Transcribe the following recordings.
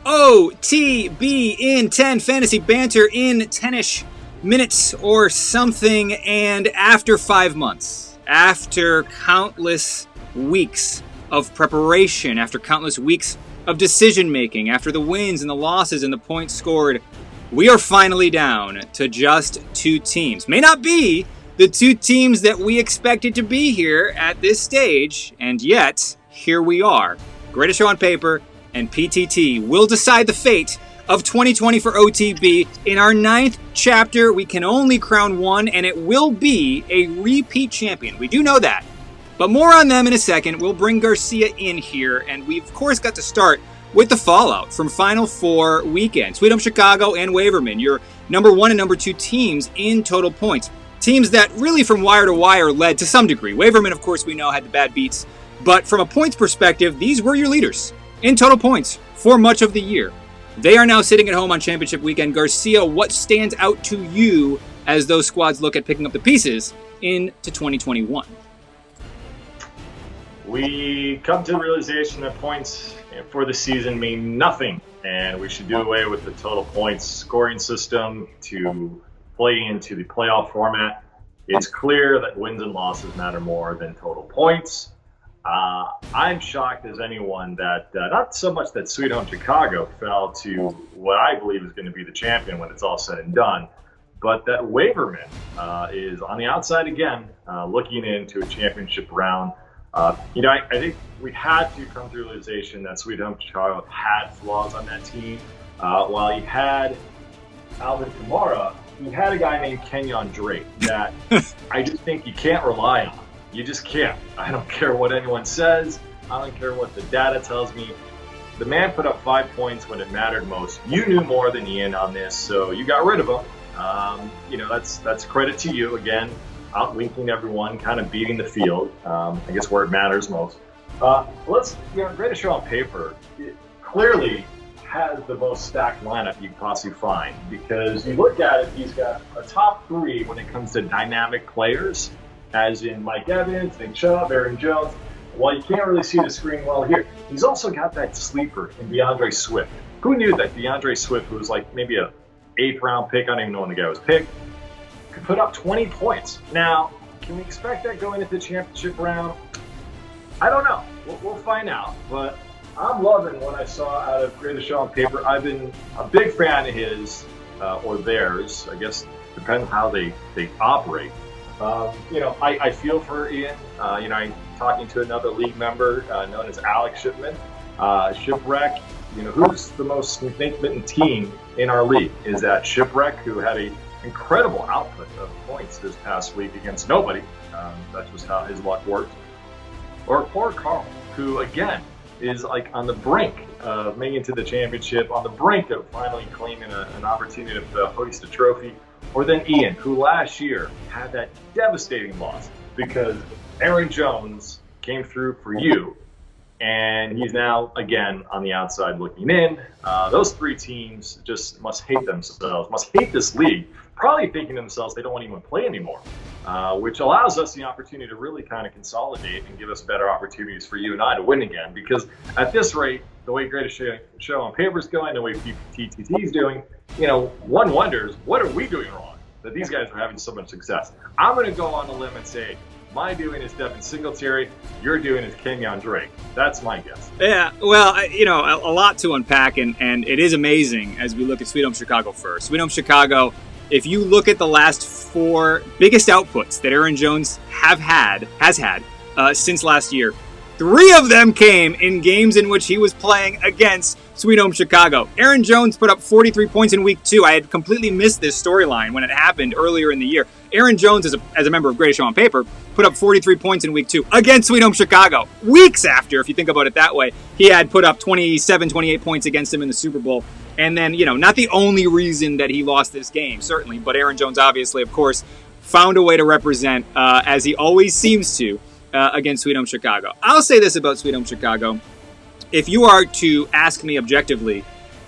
OTB in 10, fantasy banter in 10-ish minutes or something. And after 5 months, after countless weeks of preparation, after countless weeks of decision making, after the wins and the losses and the points scored, we are finally down to just 2 teams. May not be the 2 teams that we expected to be here at this stage, and yet here we are. Greatest Show on Paper and PTT will decide the fate of 2020 for OTB. In our 9th chapter, we can only crown one, and it will be a repeat champion. We do know that. But more on them in a second. We'll bring Garcia in here, and we've, of course, got to start with the fallout from Final Four weekend. Sweet Home Chicago and Waverman, your number 1 and number 2 teams in total points. Teams that really from wire to wire led to some degree. Waverman, of course, we know had the bad beats. But from a points perspective, these were your leaders in total points for much of the year. They are now sitting at home on championship weekend. Garcia, what stands out to you as those squads look at picking up the pieces into 2021? We come to the realization that points for the season mean nothing, and we should do away with the total points scoring system to play into the playoff format. It's clear that wins and losses matter more than total points. I'm shocked as anyone that not so much that Sweet Home Chicago fell to what I believe is going to be the champion when it's all said and done, but that Waverman is on the outside again, looking into a championship round. I think we had to come to the realization that Sweet Home Chicago had flaws on that team. While he had Alvin Kamara, he had a guy named Kenyon Drake that I just think you can't rely on. You just can't. I don't care what anyone says. I don't care what the data tells me. The man put up 5 points when it mattered most. You knew more than Ian on this, so you got rid of him. That's credit to you. Again, outlinking everyone, kind of beating the field, I guess where it matters most. Greatest Show on Paper, it clearly has the most stacked lineup you can possibly find, because you look at it, he's got a top 3 when it comes to dynamic players, as in Mike Evans, Nick Chubb, Aaron Jones. While you can't really see the screen well here, he's also got that sleeper in DeAndre Swift. Who knew that DeAndre Swift, who was like maybe a 8th round pick, I don't even know when the guy was picked, could put up 20 points. Now, can we expect that going into the championship round? I don't know. We'll find out. But I'm loving what I saw out of Greatest Show on Paper. I've been a big fan of his, or theirs. I guess depends how they operate. I feel for Ian. I'm talking to another league member known as Alex Shipman. Shipwreck, who's the most smitten team in our league? Is that Shipwreck, who had a incredible output of points this past week against nobody. That's just how his luck worked. Or poor Carl, who again is like on the brink of making it to the championship, on the brink of finally claiming an opportunity to hoist a trophy. Or then Ian, who last year had that devastating loss because Aaron Jones came through for you, and he's now, again, on the outside looking in. Those 3 teams just must hate themselves, must hate this league, probably thinking to themselves they don't want to even play anymore, which allows us the opportunity to really kind of consolidate and give us better opportunities for you and I to win again. Because at this rate, the way Greatest Show on Paper is going, the way TTT is doing, one wonders, what are we doing wrong that these guys are having so much success? I'm going to go on a limb and say, my doing is Devin Singletary, your doing is Kenyon Drake. That's my guess. Yeah, well, a lot to unpack, and it is amazing as we look at Sweet Home Chicago first. Sweet Home Chicago, if you look at the last 4 biggest outputs that Aaron Jones has had since last year, 3 of them came in games in which he was playing against Sweet Home Chicago. Aaron Jones put up 43 points in week 2. I had completely missed this storyline when it happened earlier in the year. Aaron Jones, as a member of Greatest Show on Paper, put up 43 points in week 2 against Sweet Home Chicago. Weeks after, if you think about it that way, he had put up 27, 28 points against him in the Super Bowl. And then, not the only reason that he lost this game, certainly, but Aaron Jones obviously, of course, found a way to represent, as he always seems to, against Sweet Home Chicago. I'll say this about Sweet Home Chicago. If you are to ask me objectively,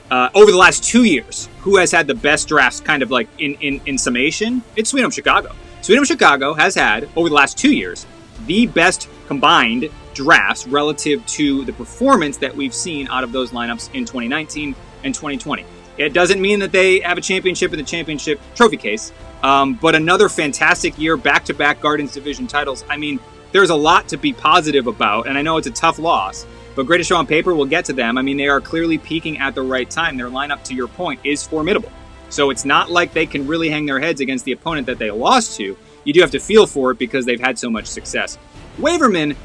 over the last 2 years, who has had the best drafts kind of like in summation, it's Sweet Home Chicago. Sweet Home Chicago has had, over the last 2 years, the best combined drafts relative to the performance that we've seen out of those lineups in 2019 and 2020. It doesn't mean that they have a championship in the championship trophy case, but another fantastic year, back-to-back Gardens Division titles. I mean, there's a lot to be positive about, and I know it's a tough loss, but Greatest Show on Paper, we'll get to them. I mean, they are clearly peaking at the right time. Their lineup, to your point, is formidable. So it's not like they can really hang their heads against the opponent that they lost to. You do have to feel for it because they've had so much success. Waverman.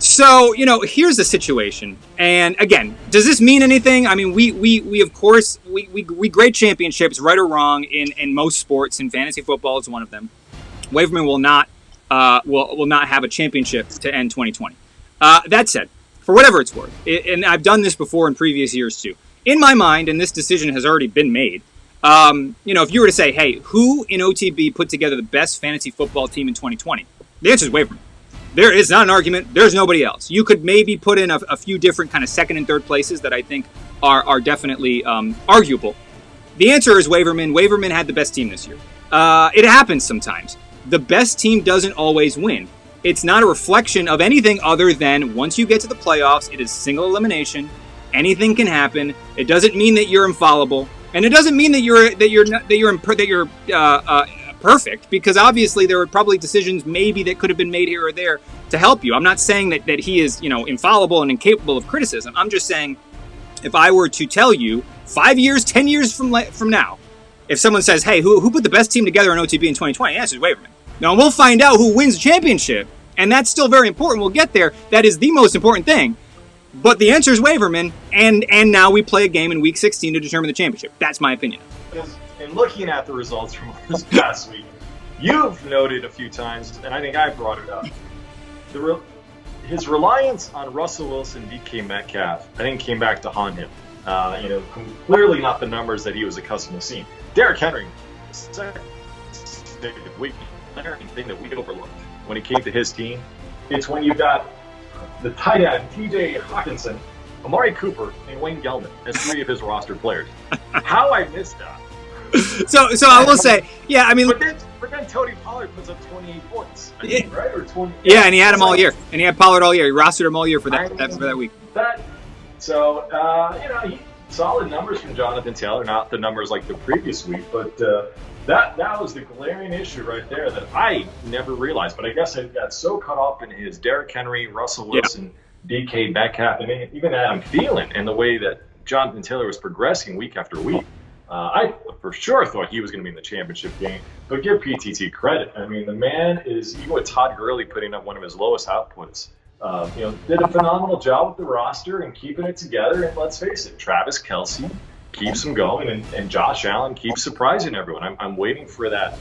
So, here's the situation. And again, does this mean anything? I mean, we of course, we grade championships, right or wrong, in most sports, and fantasy football is one of them. Waverman will not have a championship to end 2020. That said, for whatever it's worth, and I've done this before in previous years too, in my mind, and this decision has already been made, if you were to say, hey, who in OTB put together the best fantasy football team in 2020? The answer is Waverman. There is not an argument. There's nobody else. You could maybe put in a few different kind of second and third places that I think are definitely arguable. The answer is Waverman. Waverman had the best team this year. It happens sometimes. The best team doesn't always win. It's not a reflection of anything other than once you get to the playoffs, it is single elimination. Anything can happen. It doesn't mean that you're infallible, and it doesn't mean that you're perfect, because obviously there were probably decisions maybe that could have been made here or there to help you. I'm not saying that he is infallible and incapable of criticism. I'm just saying, if I were to tell you 5 years, 10 years from now, if someone says, hey, who put the best team together in OTB in 2020? The answer is Waverman. Now, we'll find out who wins the championship, and that's still very important. We'll get there. That is the most important thing. But the answer is Waverman, and now we play a game in Week 16 to determine the championship. That's my opinion. In looking at the results from this past week, you've noted a few times, and I think I brought it up, his reliance on Russell Wilson, DK Metcalf, I think came back to haunt him. Clearly not the numbers that he was accustomed to seeing. Derrick Henry, second week, thing that we overlooked when he came to his team, it's when you got the tight end, TJ Hawkinson, Amari Cooper, and Wayne Gelman as three of his roster players. How I missed that. So I will say, yeah, I mean, but then Tony Pollard puts up 28 points, right? Or 20. Yeah, and he had him all year, and he had Pollard all year. He rostered him all year for that week. Solid numbers from Jonathan Taylor, not the numbers like the previous week, but that was the glaring issue right there that I never realized. But I guess I got so caught up in his Derrick Henry, Russell Wilson, DK Metcalf, and even Adam Thielen, and the way that Jonathan Taylor was progressing week after week. I for sure thought he was going to be in the championship game, but give PTT credit. I mean, the man is, even with Todd Gurley putting up one of his lowest outputs, did a phenomenal job with the roster and keeping it together. And let's face it, Travis Kelce keeps them going, and Josh Allen keeps surprising everyone. I'm waiting for that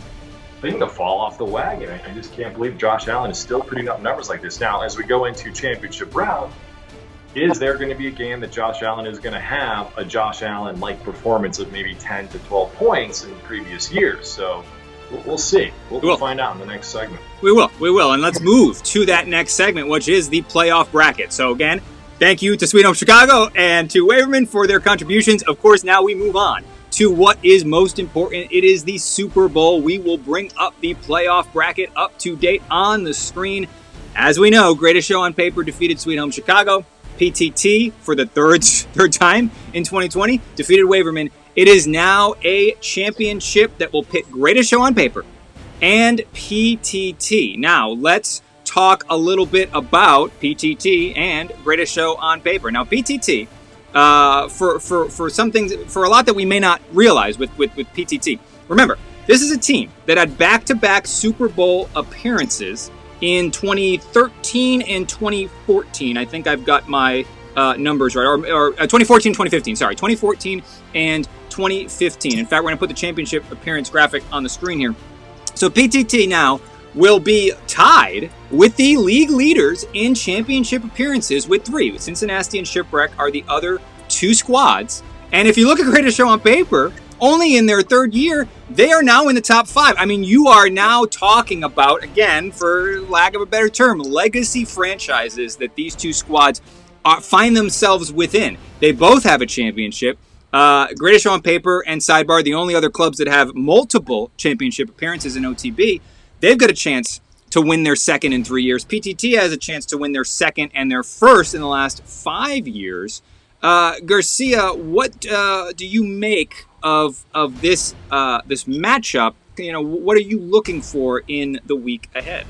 thing to fall off the wagon. I just can't believe Josh Allen is still putting up numbers like this. Now, as we go into championship round, is there going to be a game that Josh Allen is going to have a Josh Allen-like performance of maybe 10 to 12 points in previous years? So we'll see. We'll find out in the next segment. We will. And let's move to that next segment, which is the playoff bracket. So again, thank you to Sweet Home Chicago and to Waverman for their contributions. Of course, now we move on to what is most important. It is the Super Bowl. We will bring up the playoff bracket up to date on the screen. As we know, Greatest Show on Paper defeated Sweet Home Chicago. PTT, for the third time in 2020, defeated Waverman. It is now a championship that will pit Greatest Show on Paper and PTT. Now, let's talk a little bit about PTT and Greatest Show on Paper. Now, PTT, for some things, for a lot that we may not realize with PTT. Remember, this is a team that had back-to-back Super Bowl appearances in 2013 and 2014. I think I've got my numbers right. Or 2014, 2015. Sorry, 2014 and 2015. In fact, we're going to put the championship appearance graphic on the screen here. So PTT now will be tied with the league leaders in championship appearances with 3. With Cincinnati and Shipwreck are the other 2 squads. And if you look at Greatest Show on Paper, only in their 3rd year, they are now in the top 5. I mean, you are now talking about, again, for lack of a better term, legacy franchises that these 2 squads find themselves within. They both have a championship. Greatest Show on Paper and Sidebar, the only other clubs that have multiple championship appearances in OTB, they've got a chance to win their second in 3 years. PTT has a chance to win their second and their first in the last 5 years. Garcia, what do you make of this this matchup? What are you looking for in the week ahead?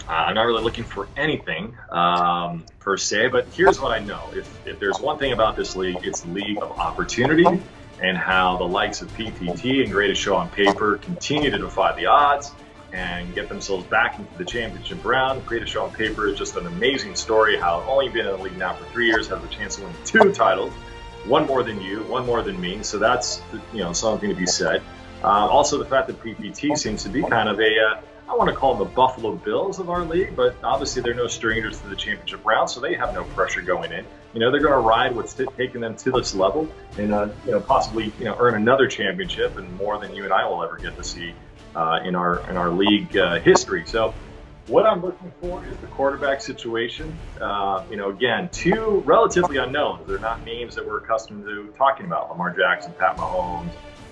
I'm not really looking for anything per se, but here's what I know. If there's one thing about this league, it's a league of opportunity, and how the likes of PTT and Greatest Show on Paper continue to defy the odds and get themselves back into the championship round. Greatest Show on Paper is just an amazing story, how only been in the league now for 3 years, has a chance to win 2 titles, one more than you, one more than me. So that's something to be said. Also, the fact that PTT seems to be kind of I want to call them the Buffalo Bills of our league, but obviously they're no strangers to the championship round, so they have no pressure going in. They're going to ride what's taking them to this level, and possibly earn another championship, and more than you and I will ever get to see in our league history. So, what I'm looking for is the quarterback situation. Again, 2 relatively unknowns. They're not names that we're accustomed to talking about: Lamar Jackson, Pat Mahomes,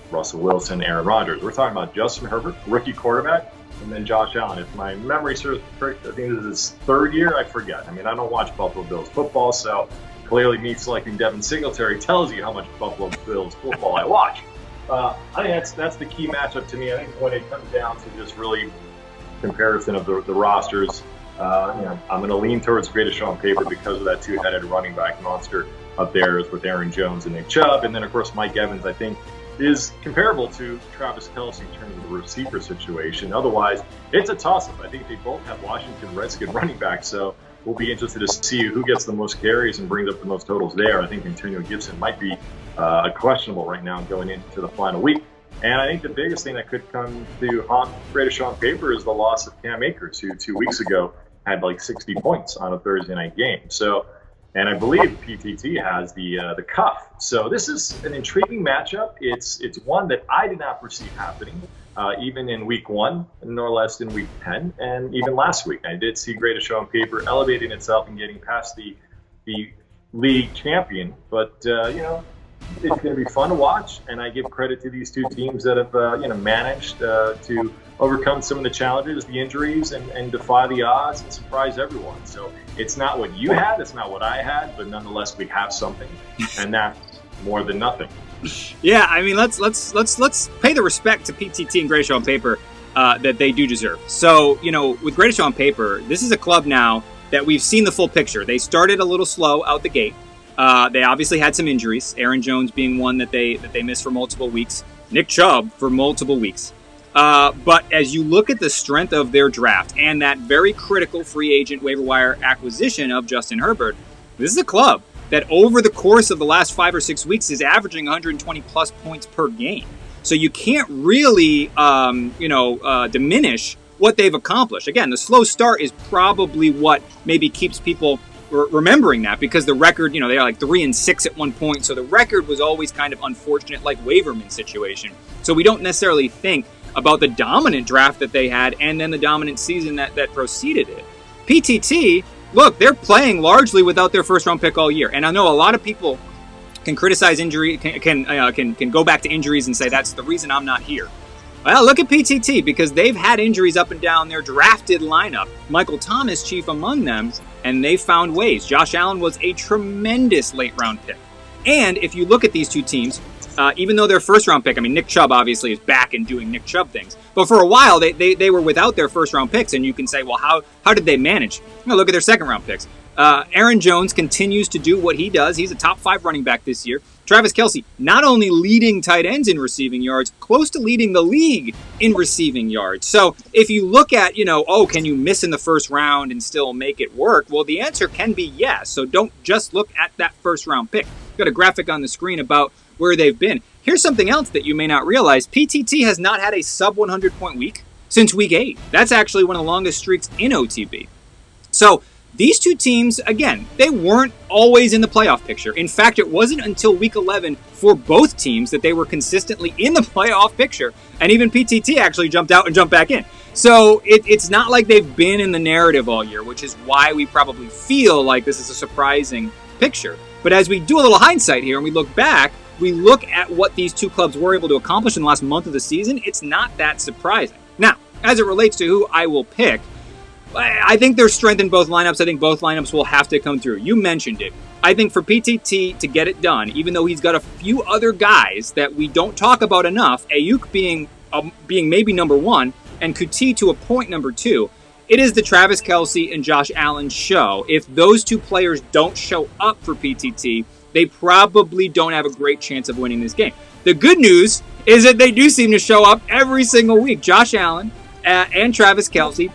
Russell Wilson, Aaron Rodgers. We're talking about Justin Herbert, rookie quarterback, and then Josh Allen. If my memory serves correct, I think this is his 3rd year. I forget. I don't watch Buffalo Bills football, so clearly me selecting Devin Singletary tells you how much Buffalo Bills football I watch. I think that's the key matchup to me. I think when it comes down to just really comparison of the rosters, I'm going to lean towards Greatest Show on Paper because of that 2-headed running back monster up there with Aaron Jones and Nick Chubb. And then, of course, Mike Evans, I think, is comparable to Travis Kelce in terms of the receiver situation. Otherwise, it's a toss-up. I think they both have Washington Redskin running backs, so we'll be interested to see who gets the most carries and brings up the most totals there. I think Antonio Gibson might be questionable right now going into the final week. And I think the biggest thing that could come to haunt Greatest Show on Paper is the loss of Cam Akers, who 2 weeks ago had like 60 points on a Thursday night game. So, and I believe PTT has the cuff. So this is an intriguing matchup. It's one that I did not foresee happening, even in week 1, nor less in week 10, and even last week. I did see Greatest Show on Paper elevating itself and getting past the league champion. But it's going to be fun to watch, and I give credit to these 2 teams that have managed to overcome some of the challenges, the injuries, and defy the odds and surprise everyone. So it's not what you had, it's not what I had, but nonetheless we have something, and that's more than nothing. Yeah, let's pay the respect to PTT and Greatest Show on Paper that they do deserve. So with Greatest Show on Paper, this is a club now that we've seen the full picture. They started a little slow out the gate. They obviously had some injuries, Aaron Jones being one that they missed for multiple weeks, Nick Chubb for multiple weeks. But as you look at the strength of their draft and that very critical free agent waiver wire acquisition of Justin Herbert, this is a club that over the course of the last 5 or 6 weeks is averaging 120 plus points per game. So you can't really, diminish what they've accomplished. Again, the slow start is probably what maybe keeps people remembering that, because the record, they are like 3-6 at one point. So the record was always kind of unfortunate, like Waverman situation. So we don't necessarily think about the dominant draft that they had and then the dominant season that preceded it. PTT, look, they're playing largely without their first round pick all year. And I know a lot of people can criticize injury, can go back to injuries and say that's the reason I'm not here. Well, look at PTT, because they've had injuries up and down their drafted lineup. Michael Thomas chief among them, and they found ways. Josh Allen was a tremendous late-round pick. And if you look at these 2 teams, even though their first-round pick, Nick Chubb obviously is back and doing Nick Chubb things. But for a while, they were without their first-round picks, and you can say, well, how did they manage? Look at their second-round picks. Aaron Jones continues to do what he does. He's a top 5 running back this year. Travis Kelce, not only leading tight ends in receiving yards, close to leading the league in receiving yards. So if you look at, can you miss in the first round and still make it work? Well, the answer can be yes. So don't just look at that first round pick. We've got a graphic on the screen about where they've been. Here's something else that you may not realize. PTT has not had a sub 100 point week since week 8. That's actually one of the longest streaks in OTB. So these 2 teams, again, they weren't always in the playoff picture. In fact, it wasn't until week 11 for both teams that they were consistently in the playoff picture. And even PTT actually jumped out and jumped back in. So it's not like they've been in the narrative all year, which is why we probably feel like this is a surprising picture. But as we do a little hindsight here and we look back, we look at what these 2 clubs were able to accomplish in the last month of the season, it's not that surprising. Now, as it relates to who I will pick, I think there's strength in both lineups. I think both lineups will have to come through. You mentioned it. I think for PTT to get it done, even though he's got a few other guys that we don't talk about enough, Ayuk being maybe number one, and Kuti to a point number two, it is the Travis Kelce and Josh Allen show. If those two players don't show up for PTT, they probably don't have a great chance of winning this game. The good news is that they do seem to show up every single week. Josh Allen and Travis Kelce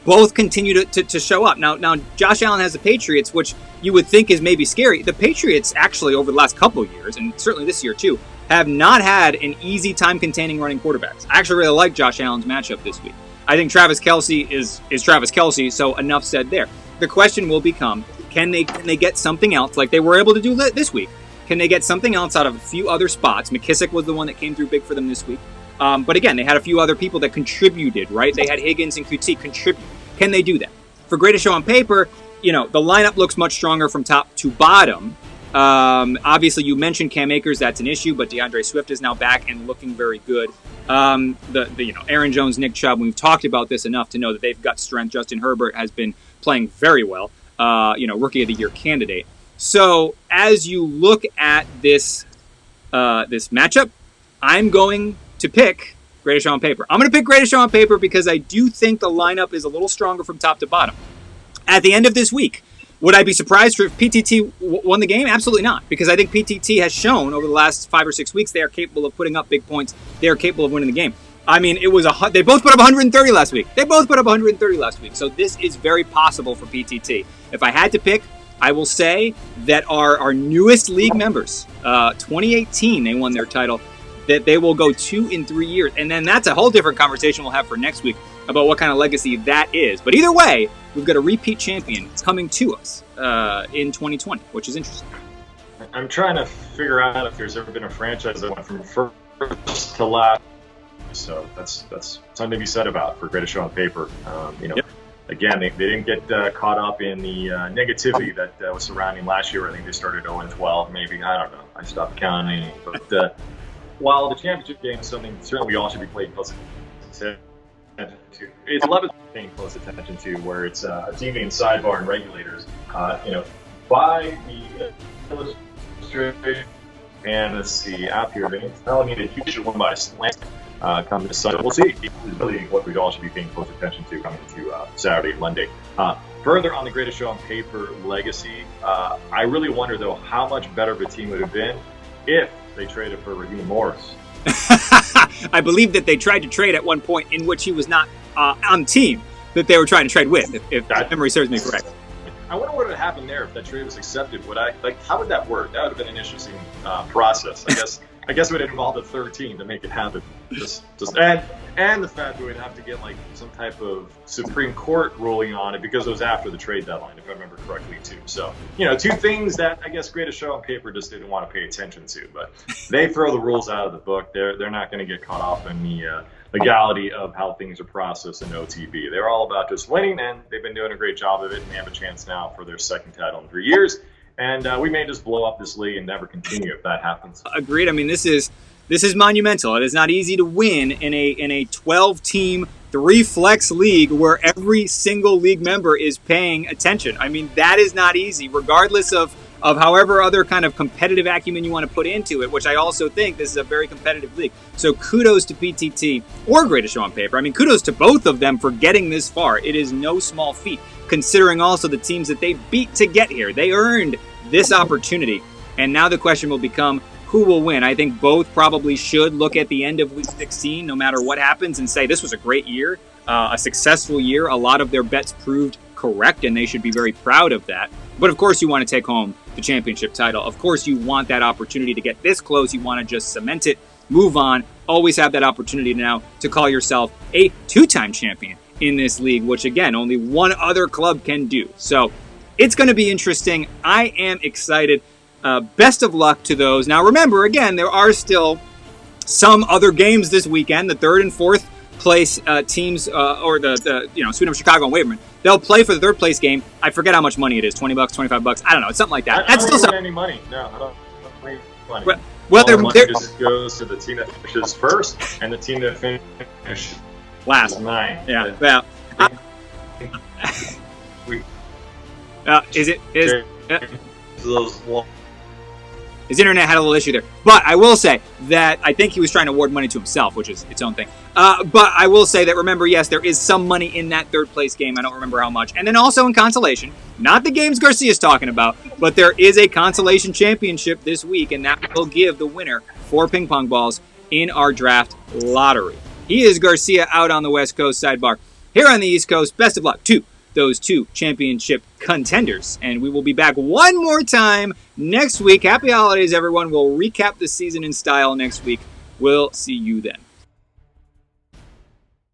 both continue to show up. Now, Josh Allen has the Patriots, which you would think is maybe scary. The Patriots actually, over the last couple of years, and certainly this year too, have not had an easy time containing running quarterbacks. I actually really like Josh Allen's matchup this week. I think Travis Kelce is Travis Kelce, so enough said there. The question will become, can they get something else like they were able to do this week? Can they get something else out of a few other spots? McKissick was the one that came through big for them this week. But again, they had a few other people that contributed, right? They had Higgins and Kuti contribute. Can they do that? For greatest show on paper, the lineup looks much stronger from top to bottom. Obviously, you mentioned Cam Akers. That's an issue, but DeAndre Swift is now back and looking very good. Aaron Jones, Nick Chubb, we've talked about this enough to know that they've got strength. Justin Herbert has been playing very well, Rookie of the Year candidate. So as you look at this matchup, I'm going to pick greatest show on paper. I'm going to pick greatest show on paper because I do think the lineup is a little stronger from top to bottom. At the end of this week, would I be surprised if PTT won the game? Absolutely not, because I think PTT has shown over the last 5 or 6 weeks they are capable of putting up big points. They are capable of winning the game. I mean, they both put up 130 last week. So this is very possible for PTT. If I had to pick, I will say that our newest league members, 2018, they won their title, that they will go 2 in 3 years. And then that's a whole different conversation we'll have for next week about what kind of legacy that is. But either way, we've got a repeat champion coming to us in 2020, which is interesting. I'm trying to figure out if there's ever been a franchise that went from first to last. So that's something to be said about for greatest show on paper. Yep. Again, they didn't get caught up in the negativity that was surrounding last year. I think they started 0-12, maybe. I don't know. I stopped counting. But while the championship game is something certainly we all should be paying close attention to, it's 11 paying close attention to, where it's TV and sidebar and regulators. By the illustration fantasy app here, it's telling me that you should win by a slant. Come this Sunday. We'll see. This is really what we all should be paying close attention to coming to Saturday and Monday. Further on the greatest show on paper legacy, I really wonder, though, how much better of a team would have been if they traded for Raheem Morris. I believe that they tried to trade at one point in which he was not on the team that they were trying to trade with, if memory serves me correct. I wonder what would have happened there if that trade was accepted. How would that work? That would have been an interesting process, I guess it would involve a third team to make it happen. And the fact that we'd have to get some type of Supreme Court ruling on it because it was after the trade deadline, if I remember correctly, too. So, two things that I guess greatest show on paper just didn't want to pay attention to. But they throw the rules out of the book. They're not going to get caught up in the legality of how things are processed in OTB. They're all about just winning, and they've been doing a great job of it, and they have a chance now for their second title in 3 years. And we may just blow up this league and never continue if that happens. Agreed. I mean, this is monumental. It is not easy to win in a 12-team, 3-flex league where every single league member is paying attention. I mean, that is not easy, regardless of however other kind of competitive acumen you want to put into it, which I also think this is a very competitive league. So kudos to PTT or greatest show on paper. I mean, kudos to both of them for getting this far. It is no small feat, considering also the teams that they beat to get here. They earned this opportunity. And now the question will become, who will win? I think both probably should look at the end of Week 16, no matter what happens, and say this was a great year, a successful year. A lot of their bets proved correct, and they should be very proud of that. But of course you want to take home the championship title. Of course you want that opportunity to get this close. You want to just cement it, move on, always have that opportunity now to call yourself a 2-time champion in this league, which again, only one other club can do. So it's going to be interesting. I am excited. Best of luck to those. Now remember, again, there are still some other games this weekend. The 3rd and 4th place teams, or the Sweden, Chicago, and Waverman, they'll play for the 3rd place game. I forget how much money it is, $20, $25. I don't know. It's something like that. That's still something. Any money? No, I don't make money. Well, the money just goes to the team that finishes first and the team that finishes last. 9. Yeah. Well. Is it? Is those long. His internet had a little issue there. But I will say that I think he was trying to award money to himself, which is its own thing. But I will say that, remember, yes, there is some money in that third place game. I don't remember how much. And then also in consolation, not the games Garcia's talking about, but there is a consolation championship this week, and that will give the winner 4 ping pong balls in our draft lottery. He is Garcia out on the West Coast. Sidebar. Here on the East Coast, best of luck to those 2 championship contenders. And we will be back one more time next week. Happy holidays, everyone. We'll recap the season in style next week. We'll see you then.